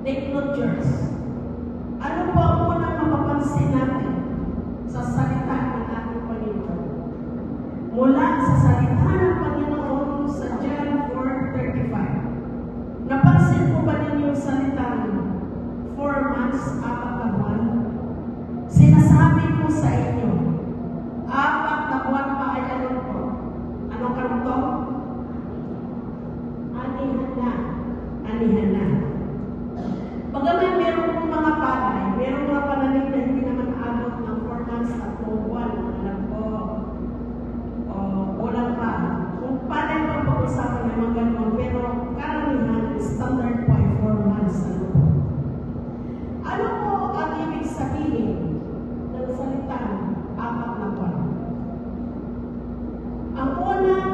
Technologies. Ano po ang unang mapapansin natin sa salita ng ating Panginoon? Mula sa salita ng Panginoon sa John 4:35. Napansin po ba ninyo yung salitang 4 months, 4 na buwan? Sinasabi ko sa inyo, 4 na buwan pa ay ano po? Anong karugtong? Anihan na. Bagaman meron pong mga palay, meron mga pananim na hindi naman abot ng 4 months at 2 buwan, alam ko, o walang pa. Kung palay pa pag-usapan ng mga ganun, pero karamihan, standard po ay 4 months. Ano po ang ibig sabihin ng salitang 4 na buwan? Ang unang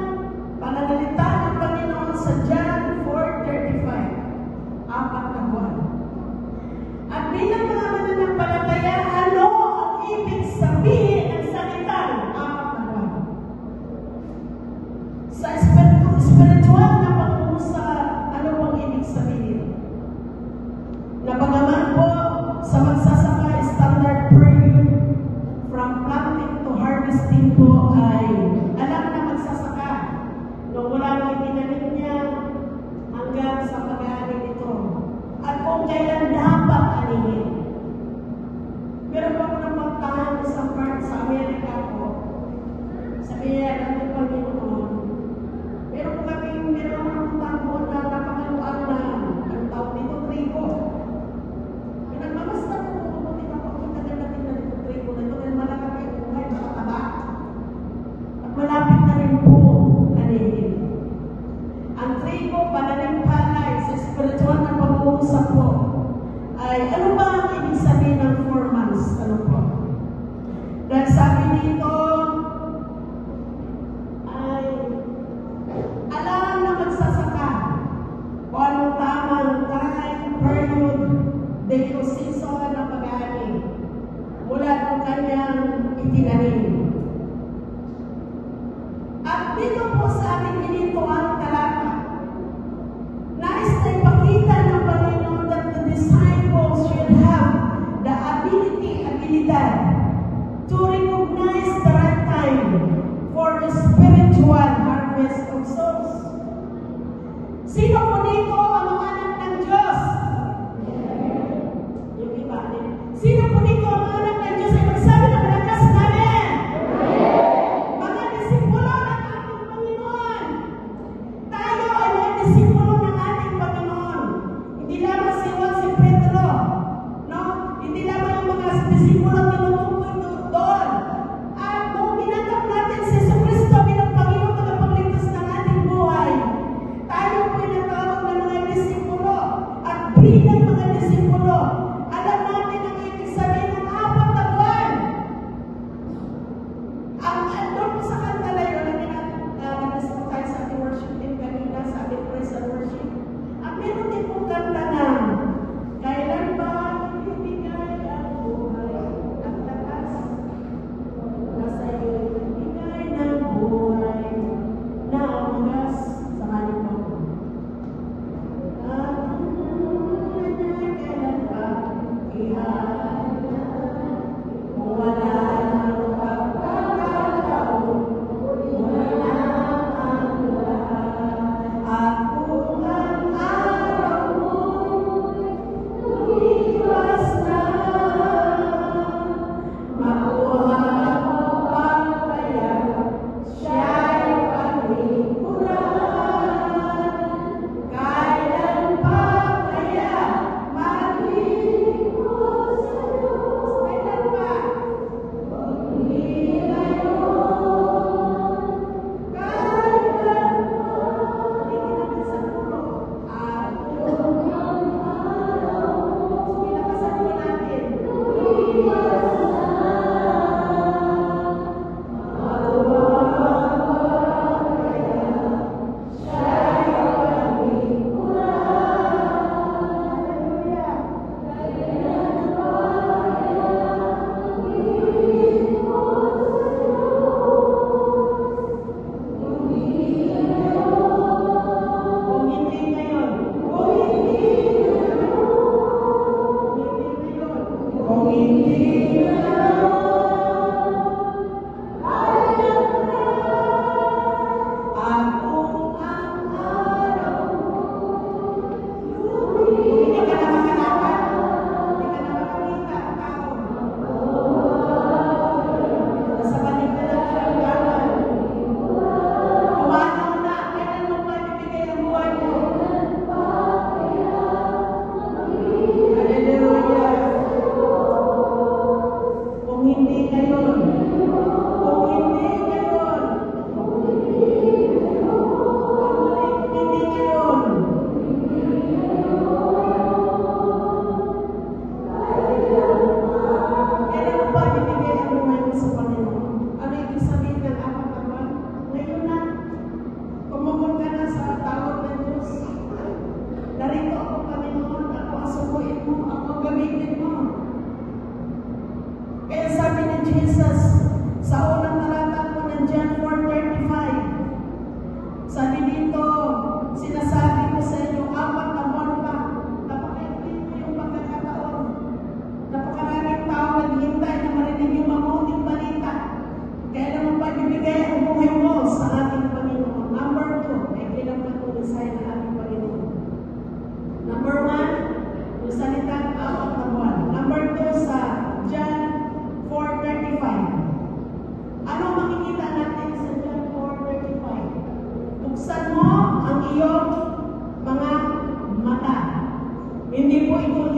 pananalita ng Panginoon sa John 4:35, 4 na buwan. At bilang mga mananampalataya, ano ang ibig sabihin ng salitang 4 na buwan? Sa spiritual na pag-uusap, ano ang ibig sabihin? Na bagaman po sa magsasaka standard period from planting to harvesting po ay alam na magsasaka nung wala nang itinanim niya hanggang sa pag-aani nito. At kung kailan dapat anihin. Meron pa po ng magtahan isang part sa Amerika po. Sabi niya, ang Panginoon, meron po ng tambo na napakaluan na ang tawag dito, trigo. Pinagmamasta po kung pumunti na po kita natin na dito trigo na ito dahil malaki ang buhay, makataba. At malapit na rin po anihin. Ang trigo, pananim palay, sa spiritual na pag-uusap po, ay ano ba ang ibig sabihin ng 4 months? Ano po? Dahil sabi dito, ay alam na magsasaka o anong tamang time, period, date o season ng pag-aani mula ng kanyang itinanim. At dito po sa ating hinintuang talata, nais na ipakita ng Panginoon that the disciples should have the abilidad to recognize the right time for the spiritual harvest of souls. Sino po dito ang mga anak ng Diyos? Yung iba. Sino po dito ang mga anak ng Diyos ay magsabi ng malakas namin? Mga disipulo ng ating Panginoon. Tayo ay mga disipulo ng ating Panginoon. Hindi lamang si Juan, si Pedro. No? Hindi lamang yung mga disipulo na tinutungkol doon. At kung tinanggap natin si Jesucristo bilang Panginoon na pagligtas ng ating buhay, tayo po ay natawag ng mga disipulo. At bilang mga disipulo, alam natin ang ibig sabihin ng 4 na buwan. Ang doon po sa kanta na yun, nag-inas po tayo sa ating worship team kanina, sa ating praise and worship. At meron din po kanta na, kailan ba ibigay ang buhay at lakas? Nasa iyo ibigay ng buhay na wagas. Samahan po. Ang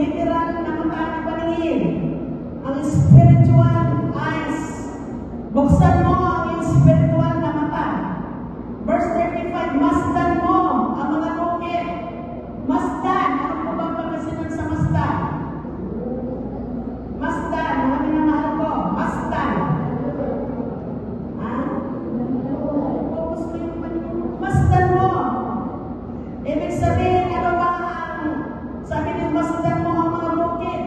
literal na mata ng paningin, ang spiritual eyes. Buksan mo ang iyong spiritual na mata. Verse 35, masdan mo ang mga bukid. Masdan. Ano po ba pagkasinan sa masdan? Masdan. Mga minamahal ko. Masdan. Ha? Focus mo yung paningin. Masdan mo. Ibig sabihin, ano ba ang sabi ng masdan mo ang mga bukid?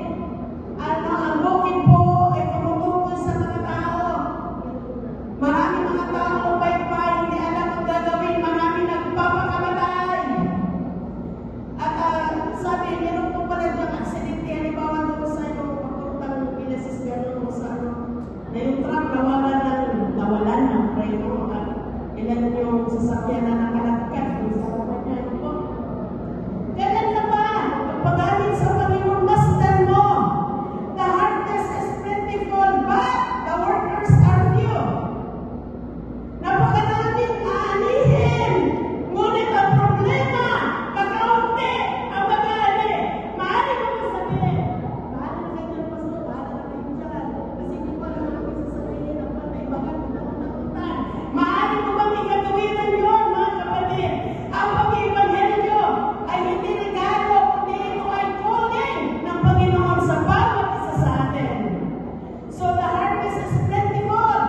Ano, ang bukid po ay tumutukoy sa mga tao. Marami mga tao upay-pay, hindi alam ang gagawin, marami nagpapakamatay. At sabi, meron po pala diyang aksidente, halimbawa doon sa yung pagkutang Pilasis gano'n sa ano, na yung truck nawalan ng preno at ilan yung sasakyan na nakalagkat yung sa kanya. Ganyan na ba? Pagpagamit sa Panginoon, masdan mo. The harvest is plentiful, but the workers are few. Napakaraming aanihin. Ngunit ang problema, kakaunti ang mag-aani. Maaari mo masabihin. Maaari na kayo dyan, Pastor. Maaari na kayo dyan. Kasi hindi pa lang ako sasabihin ang pag-aibagan ng nakutan. Maaari mo bang ikatuwiran yun, mga kapatid? Ang pag-ibanghelyo ay hindi regalo, kundi ito ay calling ng Panginoon sa bawat isa sa atin. So the harvest is plentiful.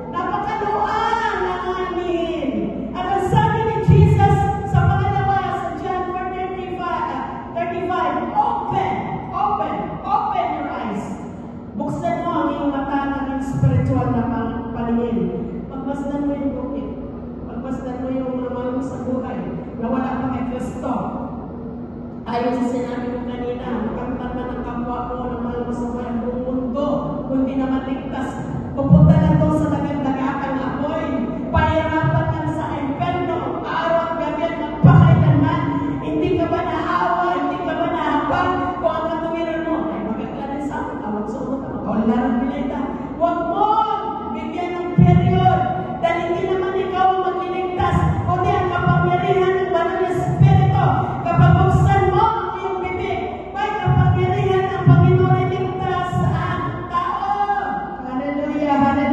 Napakaluan ang anin. At ang sabi ni Jesus sa pangalawa sa John 35, open your eyes. Buksan mo ang iyong mata ng iyong spiritual na paningin. Pagmasdan mo yung bukid. Pagmasdan mo yung mga mahal mo sa buhay na wala pa kay Kristo. Ayon sa sinabi mo kanina, makamtan man ang kapwa mo ng mahal mo sa buhay buong mundo, kundi naman ligtas. Pupunta na doon sa nagandagakang apoy. Pahirapan ka sa impyerno. Araw at gabi at magpakailanman. Hindi ka ba naawa? Hindi ka ba nahabag? Kung ang katuwiran mo, ay magkakalan sa akin. Awag sa uta, magkaularan pinita. Huwag mo bigyan ng period. Dahil hindi naman ikaw magliligtas. Kundi ang kapangyarihan ng banal na Espiritu. Kapag buksan mo ang iyong bibig, may kapangyarihan ng Panginoon ay ligtas sa tao. Hallelujah, hallelujah.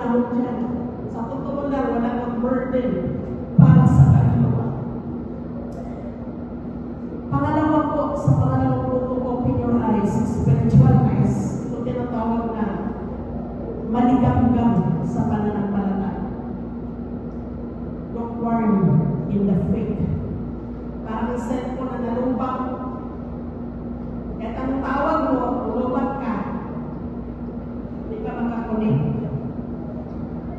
sahod dyan. Sa totoo lang, wala kang burden para sa kaluluwa. Pangalawa po, sa pangalawang punto, open your eyes, spiritual eyes. Ito tinatawag na maligamgam sa pananampalataya. Don't worry in the faith. Parang cellphone na nalubang. At ang tawag mo, lubat ka, hindi ka makakunik.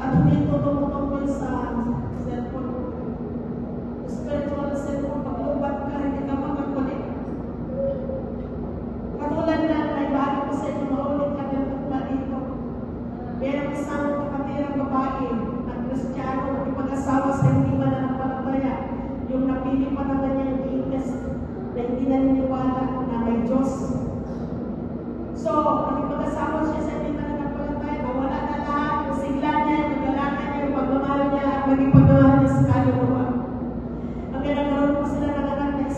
At hindi ito tumutungkol sa cellphone. Spiritual na cellphone, pag lubat ka, hindi ka makakunik. Katulad na, may bago ko sa inyo, maulit ka ng tukla dito. Merong isang kapatirang babae na Kristiyano na ipag-asawa sa hindi mananampalataya. Yung napili pa naman niya yung atheist na hindi naniniwala na may Diyos. So, nakipag-asawa siya sa hindi mananampalataya, nawala na lahat, yung sigla niya, yung kagalatan niya, yung pagmamahal niya, at maging pagmamahal niya sa kaluluwa. Ang ginagaroon po sila ng anak na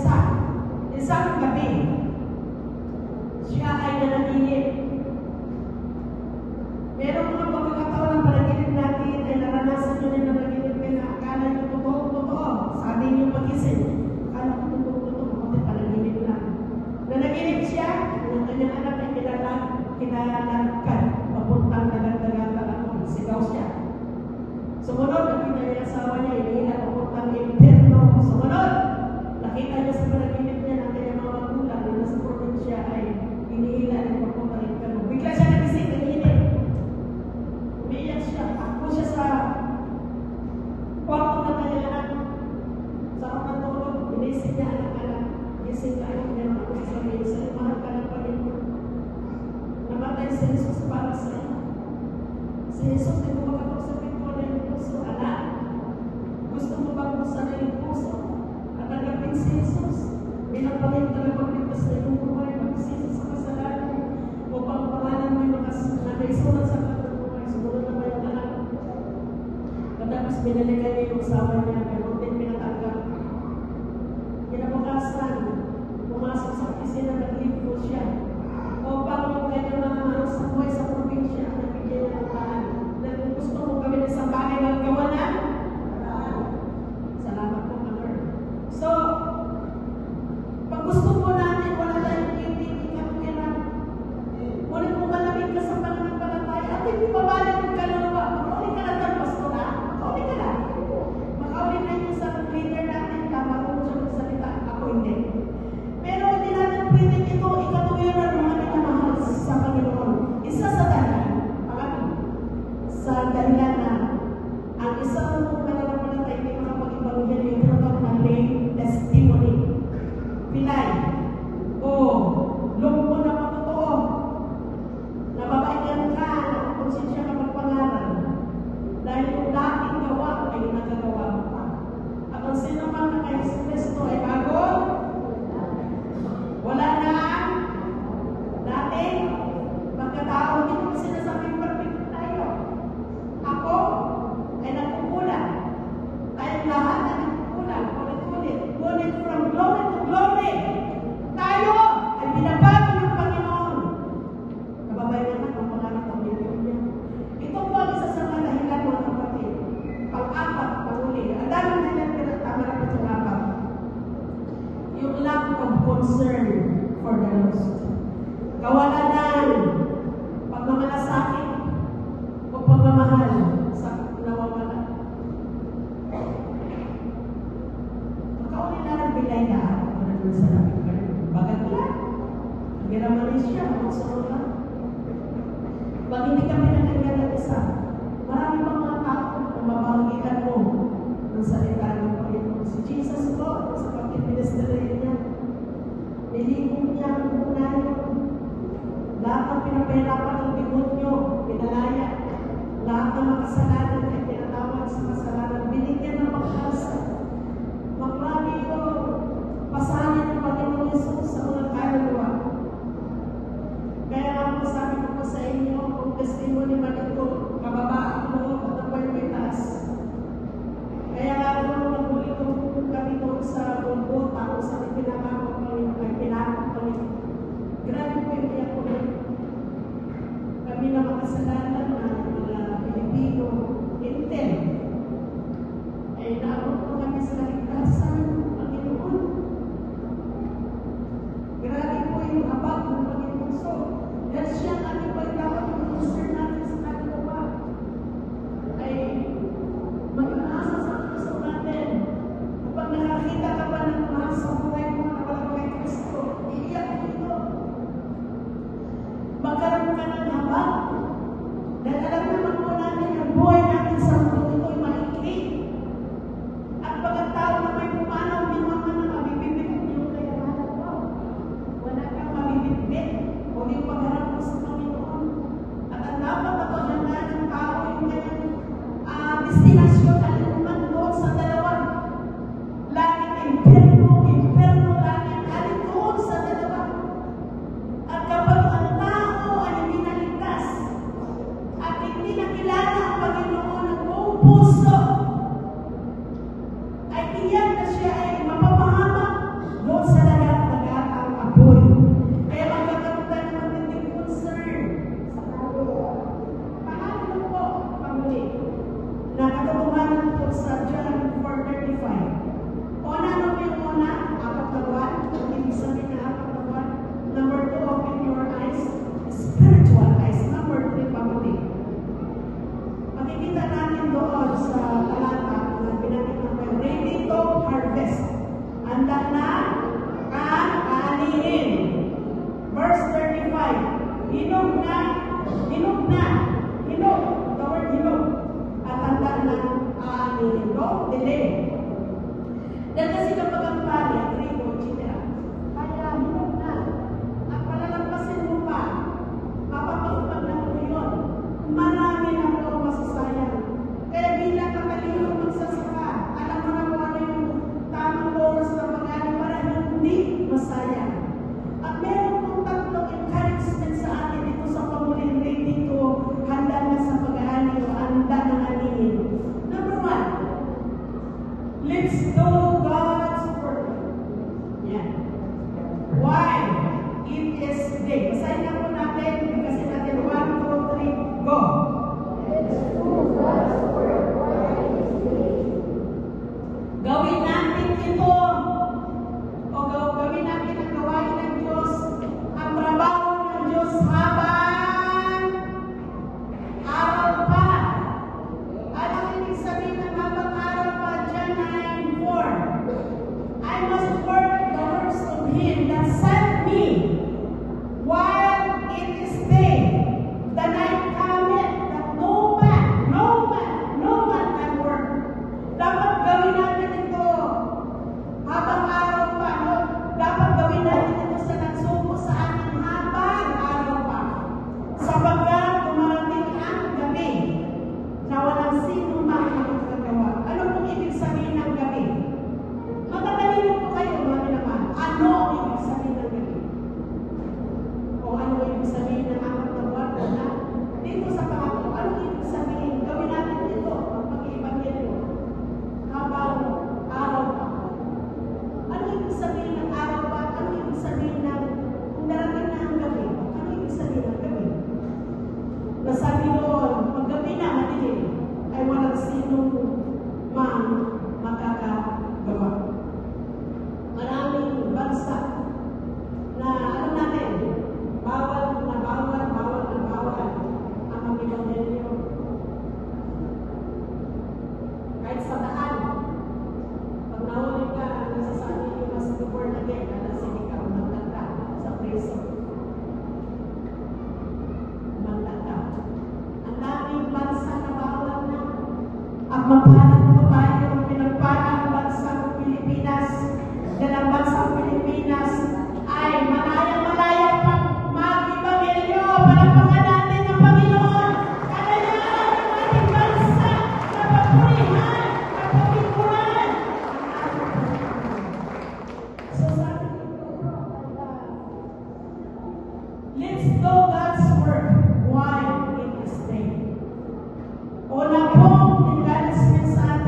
isang gabi, siya ay nanaginip. Merong mga pagkakataon ng panaginip natin ay naranasan nyo na nanaginip kayo na akala nyo totoo. Sabi nyo pagising, akala ko totoo, kasi panaginip lang. Nanaginip siya, ang kanyang anak ay kinalagkan, papuntang dagat-dagatan ako, sigaw siya. Sumunod, nakita niya yung asawa niya, inihilan papuntang impierno. Sumunod, nakita niya sa panaginip niya ng kanyang mga magulang, na sa probinsya ay inihilan papuntang impierno. Bigla siya nagising, naginip. Umiyak siya, ako siya sa kwarto na kanyang anak. Sa kapag tulog, inisip niya anak-anak. Gising ka anak niya, ako sasabihin sa'yo, mahal ka ng Panginoon. Namatay si Jesus para sa'yo. Si Jesus, hindi mo makapagsabihin ko na yung puso. Anak, gusto mo bang buksan na yung puso? At tanggapin si Jesus. Bilang Panginoon tagapagligtas na yung buhay, magsisi sa kasalanan. Upang pangalan mo yung nakaisulat sa buhay. Sumunod na ba yung anak? Tapos binalikan niya yung asawa niya, pero din pinatanggap. Kinabukasan, pumasok sa opisina, nag-live siya. Upang yung kanyang mga mahal sa buhay sa probinsya, nabigyan niya ng taan. Dahil gusto mo gawin isang bagay na gawa na? Salamat po, Mother. So, pag gusto po natin, wala tayong hindi kapikiran. Ngunit kung malamig ka sa pananampalataya, at hindi pabalik yung kaluluwa, makaulit ka na dyan, pastora. Makaulit ka na. Makaulit na yung sa leader natin, tama kung siya magsalita, ako hindi. Pero hindi natin pwedeng ito ikatuwiran ng mga minamahal sa Panginoon. Isa sa dahilan, sa dahilan na ang isang mananampalataya hindi makapag-ibanghelyo yung tinatawag na lay testimony. Pilay. O, lumpo na matotoo. Nababaigan ka na konsensya ka magpangaral. Dahil yung dating gawa ay nagagawa mo pa. At ang sinamang na kay Kristo ay bago, wala na dating pagkatao. Hindi ko sinasabing perfect tayo. Ako ay nagkukulang. Tayong lahat ay nagkukulang. Ulit-ulit. Ngunit from glory to glory, tayo ay binabago ng Panginoon. Kababayan naman ang mga nakamilyon niya. Ito po ang isa sa mga dahilan, mga kapatid. Pang-apat, pang-uli. Ang daming dahilan pinatama na po itong apat. Yung lack of concern for the lost. Kawalan ng pagmamalasakit o pagmamahal sa nawawala. Makauli na ng bilay na ako na doon sa labing ka rin. Bagat lang. Ginamanin siya, magsunod lang. Pag hindi kami nangyayari ng isa, marami pang mga tao na mabagitan mo ng salita ng Panginoon. Si Jesus po, sa pagkiministeriya niya, nilingkong niya ang unahin. Lahat ng pinapahirapan ng demonyo, pinalaya. Lahat ng to intel. Ay naabot po kami sa kaligtasan ng Panginoon. Grabe po yung habag ng Panginoon. So, that's siya ang ating pagdapat ng concern natin sa kaluluwa. Ay mag-aasa sa puso natin. Kapag nakakita ka ba ng mahal sa buhay mo na wala kay Kristo, iiyak mo ito. Magkaroon ka ng habag. Dahil alam naman po natin ang buhay natin sa mundo ito ay maikli. At pagkatao na may pumanaw, di naman na mabibibit yung kayamanan mo. Wala kang mabibibit o yung pagharap mo sa Panginoon. At ang dapat na paghandaan ng tao yung kanyang destinasyon at inuman doon sa dalawa. Langit impierno, langit alin doon sa dalawa. At kapag ang tao ay hindi naligtas at hindi nakilala ang Panginoon ng buong puso, ay tiyak na siya ay mapapahamak doon sa dagat-dagatang apoy. Kaya magkakaroon tayo ng matinding concern sa kaluluwa. Paano po, pamuli? Nakatutuhanan po sa John 4:35. Una, ano po yung una? Apat na buwan. Ibig sabihin na apat na buwan. Number 2, open your eyes. Spiritual eyes. Number 3, pamuli. Makikita natin doon sa talata na binanggit natin, ready to harvest. Handa na kaanihin. Verse 35. Hinog na. The word hinog. At handa na kaanihin. Don't delay. Dahil kasi kapag ang pari, trigo, etc. Kaya hinog na. At palalampasin mo pa. Papapagpag na mo yun. Marami na po masasayang. Kaya bilang kakalingong magsasaka, alam mo na kung ano yung tamang oras na pag-ani para hindi masayang. At meron pong tatlong encouragement sa atin dito sa pamuling ready to handa na sa pag-ani o handa ng anihin. Number 1, let's do God's work. Yan. Why? It is day. Basahin na po natin. Kasi natin 1, 2, 3, go. Gawin natin ito. O gawin natin ang gawain ng Diyos. Ang trabaho ng Diyos habang araw pa. Anong ibig sabihin ng habang araw pa? John 9:4. I must work the works of Him that sent me while it is day. The night cometh that no man can work. Dapat gawin natin ito habang araw pa. No? Dapat gawin natin ito sa nagsuko sa atin habang araw pa. Sapagkat dumarating ang gabi na walang sino man makakagawa. Ano pong ibig sabihin ng gabi? Matatalino po kayo, mga naman. Ano ang ibig sabihin ng gabi? O ano ibig sabihin ng apat na buwan na dito sa pangatlo? Ano ibig sabihin? Gawin natin ito ang pag-iibanghelyo habang araw pa. Ano ibig sabihin ng araw pa? Ano ibig sabihin ng kung darating na ang gabi? Ano ibig sabihin ng gabi? Nasabi doon, pag gabi na madilim, ay walang sino man makakagawa. Maraming bansa na ano natin, bawal ang mag-ibanghelyo. Kahit sa daan, pag nahuli ka, nasasabi yung mas born again, nalasing ka, magtanda sa preso. Magtanda. Ang daming bansa na bawal na. Ang mapalang babae ang pinagpalang bansa ng Pilipinas. Dahil ang bansa ng Pilipinas ay malaya pang mag-ibanghelyo. Palapakan natin ang Panginoon. Kalayahan ang ating bansa na papurihan, kapapikuran. So sabi ko, let's do God's work while it is day. Una pong encouragement sa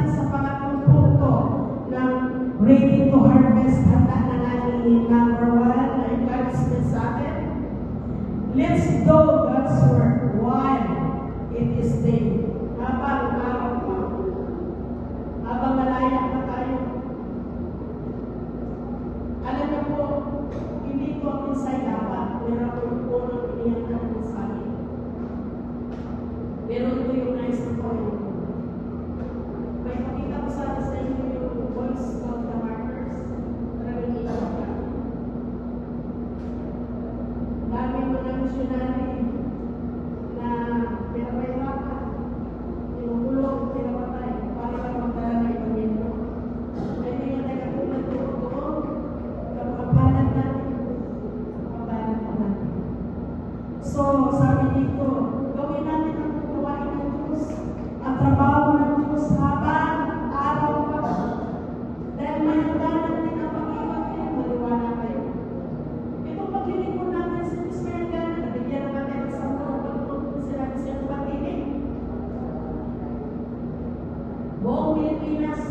Pilipinas,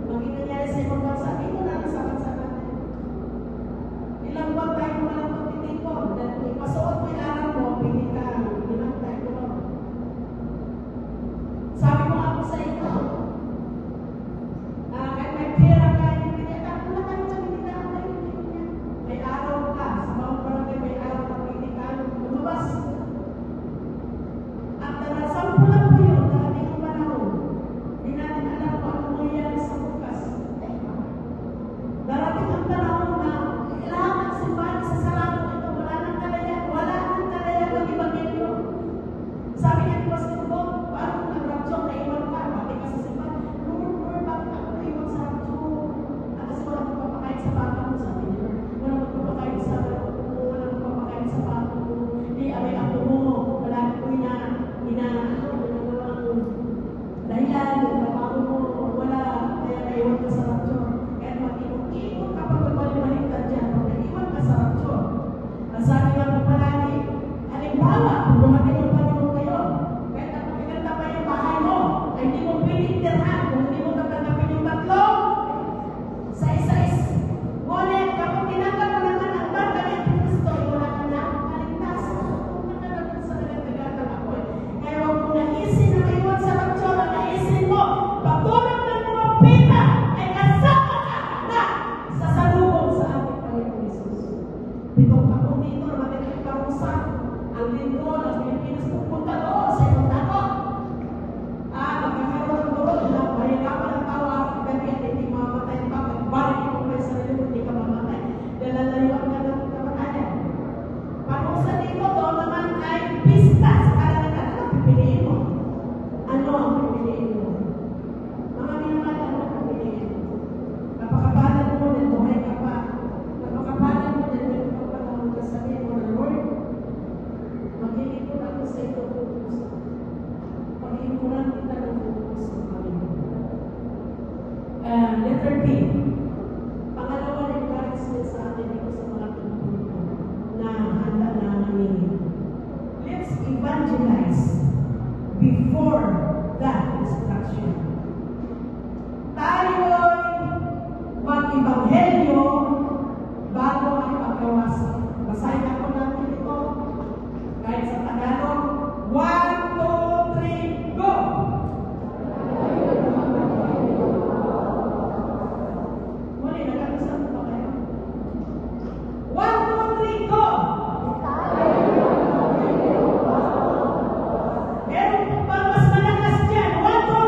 maging nangyari sa ibang bansa, dito natin sa bansa natin. Ilang buwan tayo walang pagtitipon, dahil ipasuot mo yung araw mo, pili ka, ilang tayo ko. Sabi mo ako sa ito, kahit may pera ka, hindi ka, wala tayo sa binigyan, may araw ka, sa mga barangay may araw ka, pili ka, lumabas. At sampu lang po yun, darating ang panahon. Hindi natin alam kung ano nangyayari sa bukas. Darating ang panahon na lahat ng simbahan sa sarado ito, wala nang kalaya mag-ibanghelyo. Sabi niya ni Pastor Bob, paano kung nag-rapture, naiwan ka, bakit ka sa simbahan? Lord, bakit ako naiwan sa rapture? Kasi wala kong papakain sa bata mo, sabi niya. Wala kong papakain sa bata mo, wala kong papakain sa bata mo. Hindi, abay ako mo, wala kong dahilan, yung trabaho mo, wala, kaya naiwan ka sa rapture. Kaya mag-iwan ka pag magbalik-baliktad dyan, pag naiwan ka sa rapture. Ang sabi lang mo palagi, halimbawa, kung dumating yung Panginoon kayo, kahit na magaganda pa yung bahay mo, ay hindi mo piling tirhan, kung hindi mo tatanggapin yung tatlong, sa isa-is. Ngunit, kapag tinanggap mo naman ang bagay ng Kristo, wala ka na kaligtas. Kung nakalapit sa nagagagal ako eh. Kaya huwag mo naisin na maiwan sa rapture, ang naisin mo, pagtulog ng trumpeta, ay kasama ka na sa salubong sa ating Panginoon Jesus. Pitong taon dito, natin ang karusa, ang lindol, ang Pilipinas, pupunta doon sa ibang takot. Magkakaroon doon, mahirapan ang tao ang gabi at hindi mamatay pa, magbalik mo kayo sa sarili, hindi ka mamatay. Dahil lalayuan ka ng kamatayan. Parusa dito, doon naman ay pista sa kalangan. Ano ang pipiliin mo? Ano ang pipiliin mo? Mga minamahal, ano ang pipiliin mo? Napakabalan mo na buhay ka pa. Napakabalan mo na meron ka pa na magkasabihin mo na, Lord, maglilingkod ako sa ito puso. Paglilingkuran kita ng puso, Panginoon. Letter B. Pangalawa na encouragement sa atin dito sa mga tungkulito na handa na namin. Let's evangelize before that destruction. Tayo'y mag-ibanghelyo bago ang pagkawasan. Basahin ako natin ito. Kahit sa Tagalog. 1, 2, 3, go! Muli, nagkakasan ba kayo? 1, 2, 3, go! Meron po ba mas malakas dyan? 1, 2,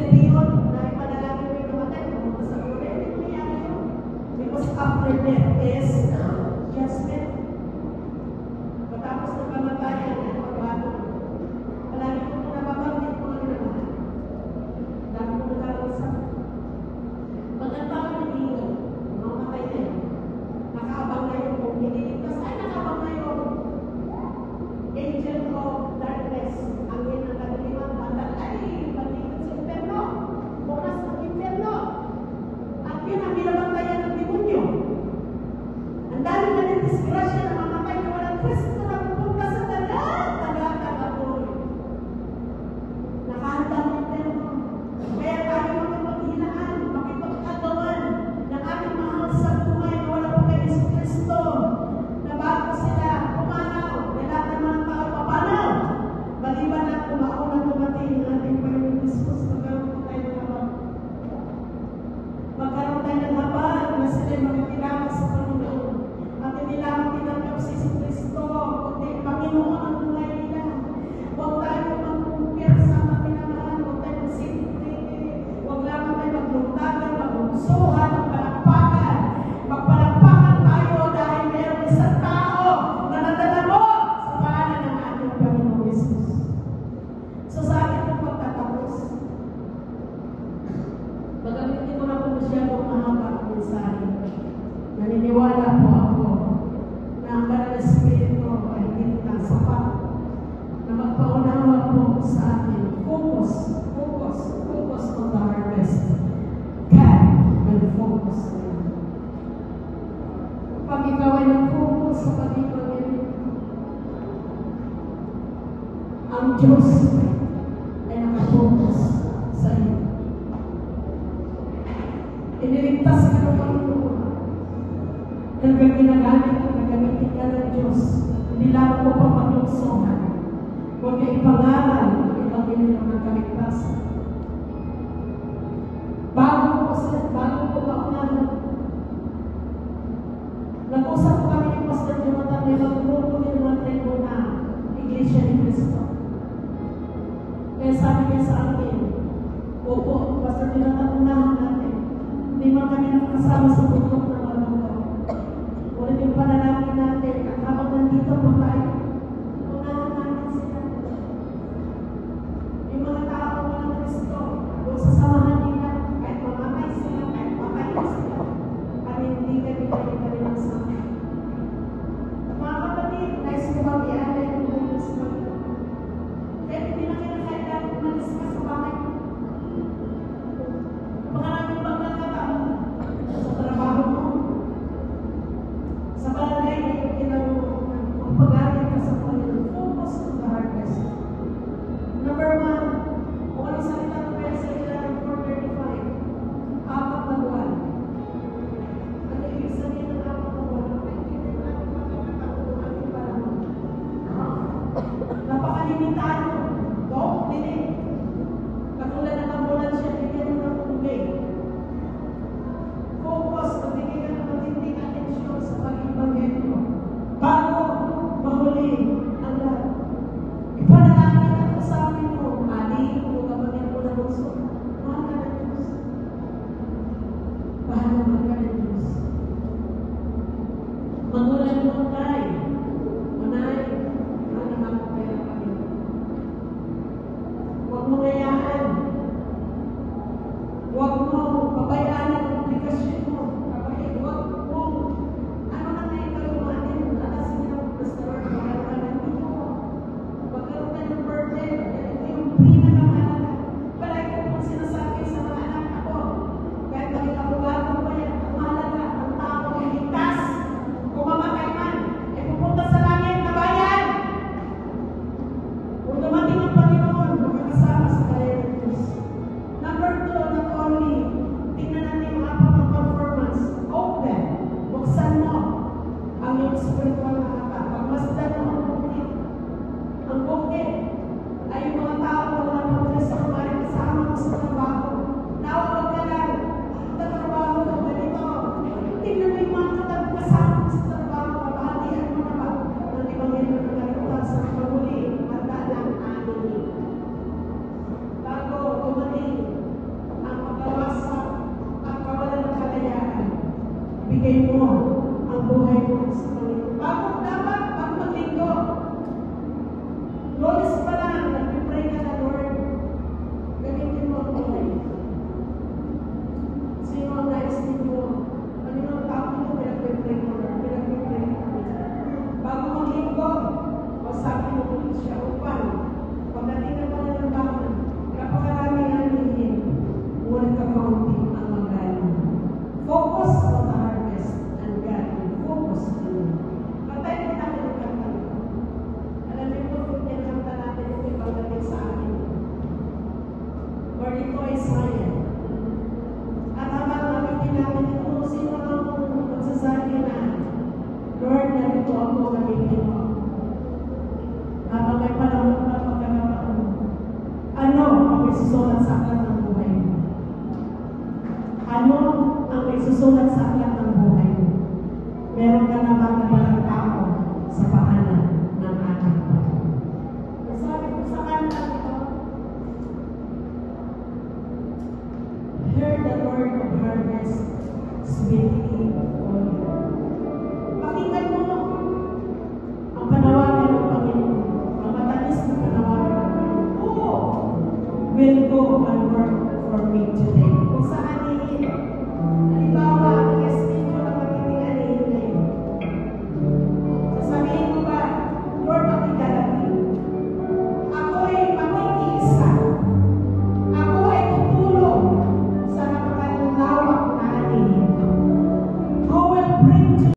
pwede yun na ipanalangin mo yung namatay, pumunta sa Lord, hindi nangyayari yun. Because after death is judgment. Matapos na kamatayan, pagbago. Palagi ko na nababanggit ko lang naman. Dami ko nag-aarasap. Pag ang tao naging mamatay na yun, nakaabang na yun kung hiniligtas, ay nakaabang na yun. Angel of darkness, angin ng kadiliman, bandal ay balikat sa inferno, bukas ng inferno. At yun ang binabantayan ng demonyo. Ang dami na ng disgrasya na mamatay na walang Kristo na pupunta sa taga-taga-taga-taga-taga. Nakahanda ng inferno. Kaya tayo makipaghinaan, makipagkagawan ng ating mahal sa buhay na wala po kay Yesu Kristo. Na bago sila pumanaw, lahat ng mga tao papanaw. Maliban na kumao na dumating ng ating Panginoon Jesus, magkaroon tayo ng habang. Magkaroon tayo ng habang na sila makikilala sa Panginoon. At hindi lamang tinanggap si Yesu Kristo, kundi Panginoon ang buhay nila. Huwag tayo magkumpir sa mga pinamahan, huwag tayo magsipitriti, huwag lamang tayo magluntagan, magbuksuhan, magpalakpakan. Magpalakpakan tayo dahil mayroong isang tao na nadalamo sa pangalan ng ating Panginoon Jesus. So sa akin ang pagtatapos, magamitin ko na po masyadong mahaba ang mensahe. Naniniwala po ako na ang Banal na Espiritu ay hindi na sapat na magpaunawa po sa atin. Focus on the harvest. God will focus on you. Pag ikaw ay nag-focus sa pag-ibig, ang Diyos ay nakafocus sa iyo. Iniligtas ka ng Panginoon. Hanggang ginagamit at nagamitin ka ng Diyos. Hindi lang po pa magluksohan. Huwag na ipangaral ang ibang ng mga kaligtasan. Bago po maunahan. Nag-usap po kami ng Pastor Jonathan na mag-grupo ng mga tribo na Iglesia ni Cristo. Kaya sabi niya sa akin, opo, Pastor Jonathan, unahan natin. Hindi man kami nakasama sa bundok ng mga lugar. Ulit yung panalangin natin at habang nandito po tayo, unahan natin sila. Yung mga tao ng Cristo, kung sasamahan nila, kahit mamatay sila, kahit patayin sila, panindigan nila yung kanilang sama. Mga kapatid, nais ko bang i-alay ng buong sa Panginoon? Kaya hindi na kinakailan umalis ka sa bahay mo. Maraming pagkakataon sa trabaho mo, sa barangay na yung magpagalit ka sa Panginoon. Focus on the harvest. Number 1, kung ano salita ng kaya sa Ilalim 4:35, 4 na buwan. Ano ibig sabihin ng 4 na buwan? Hindi natin makakataon ng ating panahon. Napakalimitado. Don't delay. Katulad ng ambulansya, bigyan mo ng tubig. Focus, magbigay ka ng matinding atensyon sa pag-ibanghelyo. Bago mahuli ang lahat. Ipanalangin ako sa amin mo, mali, kung kapagin mo na gusto. Mahal ka ng Diyos. Mahal ka ng Diyos. Magulang mo tayo. Manay, mahal naman ko pera kami. Huwag mo ngayaan. Huwag mo pabayaan ang obligasyon mo. Kapatid, huwag mo. Ano na na ikaw yung atin? Alasin niya ang restaurant. Magkaroon ka ng dito. Magkaroon ka ng birthday. Ito yung pinakamahalaga. Palagi ko kung sinasabi sa mga anak ako. Kahit maging abogado pa yan, ang mahalaga, ang tao ay ligtas. Kung mamatay man, ay pupunta sa langit na bayan. Kung dumating ang Panginoon, makakasama sa ang isusulat sa aklat ng buhay mo? Ano ang isusulat sa aklat ng buhay mo? Meron ka na ba nabalang tao sa pangalan ng anak mo? Sabi ko sa kanta ito, hear the Lord of harvest speaking